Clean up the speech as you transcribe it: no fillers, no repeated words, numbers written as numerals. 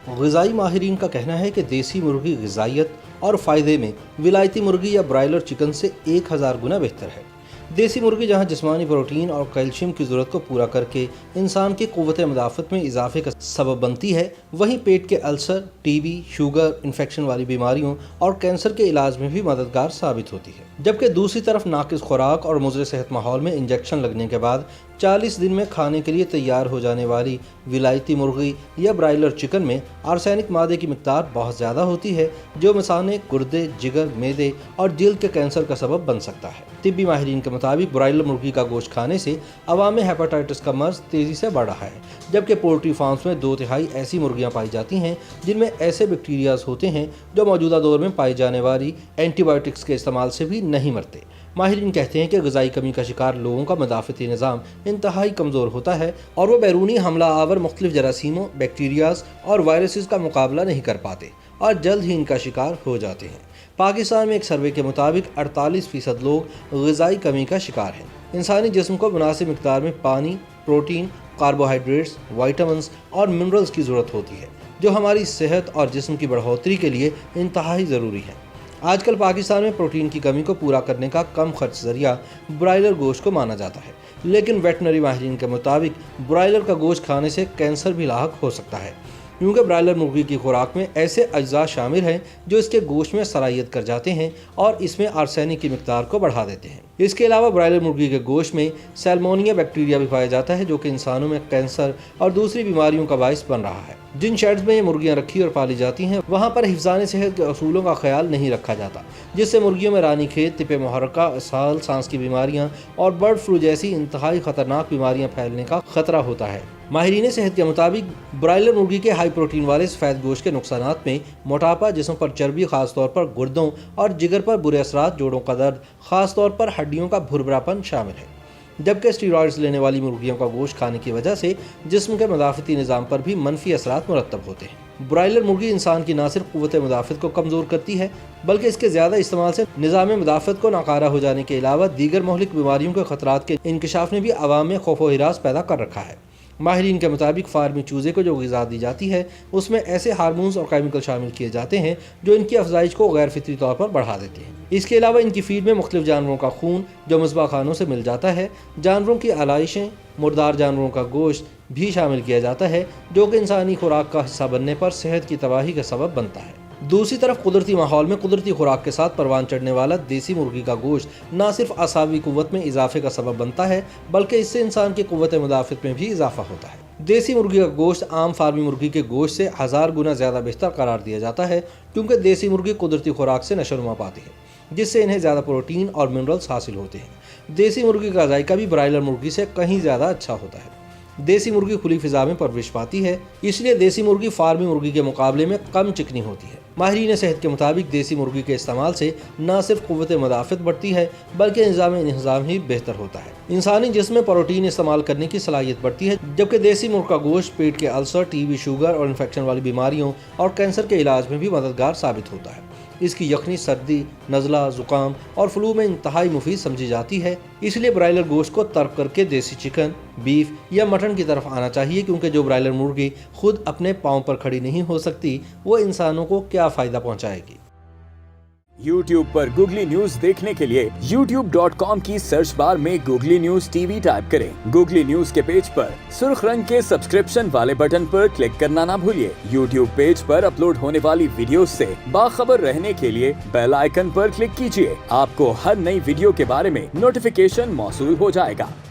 غذائی ماہرین کا کہنا ہے کہ دیسی مرغی غذائیت اور فائدے میں ولایتی مرغی یا برائلر چکن سے 1000 گنا بہتر ہے۔ دیسی مرغی جہاں جسمانی پروٹین اور کیلشیم کی ضرورت کو پورا کر کے انسان کی قوت مدافعت میں اضافے کا سبب بنتی ہے، وہیں پیٹ کے السر، ٹی بی، شوگر، انفیکشن والی بیماریوں اور کینسر کے علاج میں بھی مددگار ثابت ہوتی ہے۔ جبکہ دوسری طرف ناقص خوراک اور مضر صحت ماحول میں انجیکشن لگنے کے بعد 40 دن میں کھانے کے لیے تیار ہو جانے والی ولایتی مرغی یا برائلر چکن میں آرسینک مادے کی مقدار بہت زیادہ ہوتی ہے، جو مثانے گردے، جگر، معدے اور جلد کے کینسر کا سبب بن سکتا ہے۔ طبی ماہرین کے مطابق برائلر مرغی کا گوشت کھانے سے عوام میں ہیپاٹائٹس کا مرض تیزی سے بڑھ رہا ہے، جبکہ پولٹری فارمز میں 2/3 ایسی مرغیاں پائی جاتی ہیں جن میں ایسے بیکٹیریاز ہوتے ہیں جو موجودہ دور میں پائی جانے والی اینٹی بائیوٹکس کے استعمال سے بھی نہیں مرتے۔ ماہرین کہتے ہیں کہ غذائی کمی کا شکار لوگوں کا مدافعتی نظام انتہائی کمزور ہوتا ہے اور وہ بیرونی حملہ آور مختلف جراثیموں، بیکٹیریاز اور وائرسز کا مقابلہ نہیں کر پاتے اور جلد ہی ان کا شکار ہو جاتے ہیں۔ پاکستان میں ایک سروے کے مطابق 48% لوگ غذائی کمی کا شکار ہیں۔ انسانی جسم کو مناسب مقدار میں پانی، پروٹین، کاربوہائیڈریٹس، وائٹامنز اور منرلز کی ضرورت ہوتی ہے، جو ہماری صحت اور جسم کی بڑھوتری کے لیے انتہائی ضروری ہے۔ آج کل پاکستان میں پروٹین کی کمی کو پورا کرنے کا کم خرچ ذریعہ برائلر گوشت کو مانا جاتا ہے، لیکن ویٹنری ماہرین کے مطابق برائلر کا گوشت کھانے سے کینسر بھی لاحق ہو سکتا ہے، کیونکہ برائلر مرغی کی خوراک میں ایسے اجزاء شامل ہیں جو اس کے گوشت میں سرائیت کر جاتے ہیں اور اس میں آرسینک کی مقدار کو بڑھا دیتے ہیں۔ اس کے علاوہ برائلر مرغی کے گوشت میں سیلمونیا بیکٹیریا بھی پایا جاتا ہے، جو کہ انسانوں میں کینسر اور دوسری بیماریوں کا باعث بن رہا ہے۔ جن شیڈز میں یہ مرغیاں رکھی اور پالی جاتی ہیں، وہاں پر حفظان صحت کے اصولوں کا خیال نہیں رکھا جاتا، جس سے مرغیوں میں رانی کھیت، تپ محرکہ، اسہال، سانس کی بیماریاں اور برڈ فلو جیسی انتہائی خطرناک بیماریاں پھیلنے کا خطرہ ہوتا ہے۔ ماہرین صحت کے مطابق برائلر مرغی کے ہائی پروٹین والے سفید گوشت کے نقصانات میں موٹاپا، جسم پر چربی خاص طور پر گردوں اور جگر پر برے اثرات، جوڑوں کا درد، خاص طور پر ہڈیوں کا بھربھراپن شامل ہے، جبکہ اسٹیرائڈز لینے والی مرغیوں کا گوشت کھانے کی وجہ سے جسم کے مدافعتی نظام پر بھی منفی اثرات مرتب ہوتے ہیں۔ برائلر مرغی انسان کی نہ صرف قوت مدافعت کو کمزور کرتی ہے، بلکہ اس کے زیادہ استعمال سے نظام مدافعت کو ناکارہ ہو جانے کے علاوہ دیگر مہلک بیماریوں کے خطرات کے انکشاف نے بھی عوام میں خوف و ہراس پیدا کر رکھا ہے۔ ماہرین کے مطابق فارمی چوزے کو جو غذا دی جاتی ہے، اس میں ایسے ہارمونز اور کیمیکل شامل کیے جاتے ہیں جو ان کی افزائش کو غیر فطری طور پر بڑھا دیتے ہیں۔ اس کے علاوہ ان کی فیڈ میں مختلف جانوروں کا خون جو مذبح خانوں سے مل جاتا ہے، جانوروں کی آلائشیں، مردار جانوروں کا گوشت بھی شامل کیا جاتا ہے، جو کہ انسانی خوراک کا حصہ بننے پر صحت کی تباہی کا سبب بنتا ہے۔ دوسری طرف قدرتی ماحول میں قدرتی خوراک کے ساتھ پروان چڑھنے والا دیسی مرغی کا گوشت نہ صرف اعصابی قوت میں اضافے کا سبب بنتا ہے، بلکہ اس سے انسان کی قوت مدافعت میں بھی اضافہ ہوتا ہے۔ دیسی مرغی کا گوشت عام فارمی مرغی کے گوشت سے 1000 گنا زیادہ بہتر قرار دیا جاتا ہے، کیونکہ دیسی مرغی قدرتی خوراک سے نشوونما پاتی ہے، جس سے انہیں زیادہ پروٹین اور منرلز حاصل ہوتے ہیں۔ دیسی مرغی کا ذائقہ بھی برائلر مرغی سے کہیں زیادہ اچھا ہوتا ہے۔ دیسی مرغی کھلی فضا میں پرورش پاتی ہے، اس لیے دیسی مرغی فارمی مرغی کے مقابلے میں کم چکنی ہوتی ہے۔ ماہرین صحت کے مطابق دیسی مرغی کے استعمال سے نہ صرف قوت مدافعت بڑھتی ہے، بلکہ نظام انہضام ہی بہتر ہوتا ہے۔ انسانی جسم میں پروٹین استعمال کرنے کی صلاحیت بڑھتی ہے، جبکہ دیسی مرغ کا گوشت پیٹ کے السر، ٹی بی، شوگر اور انفیکشن والی بیماریوں اور کینسر کے علاج میں بھی مددگار ثابت ہوتا ہے۔ اس کی یخنی سردی، نزلہ، زکام اور فلو میں انتہائی مفید سمجھی جاتی ہے، اس لیے برائلر گوشت کو ترک کر کے دیسی چکن، بیف یا مٹن کی طرف آنا چاہیے، کیونکہ جو برائلر مرغی خود اپنے پاؤں پر کھڑی نہیں ہو سکتی، وہ انسانوں کو کیا فائدہ پہنچائے گی۔ YouTube پر گوگلی نیوز دیکھنے کے لیے youtube.com کی سرچ بار میں googly news T V type کریں۔ گوگلی نیوز کے پیج پر سرخ رنگ کے سبسکرپشن والے بٹن پر کلک کرنا نہ بھولیے۔ YouTube پیج پر اپلوڈ ہونے والی ویڈیوز سے باخبر رہنے کے لیے بیل آئیکن پر کلک کیجیے۔ آپ کو ہر نئی ویڈیو کے بارے میں نوٹیفیکیشن موصول ہو جائے گا۔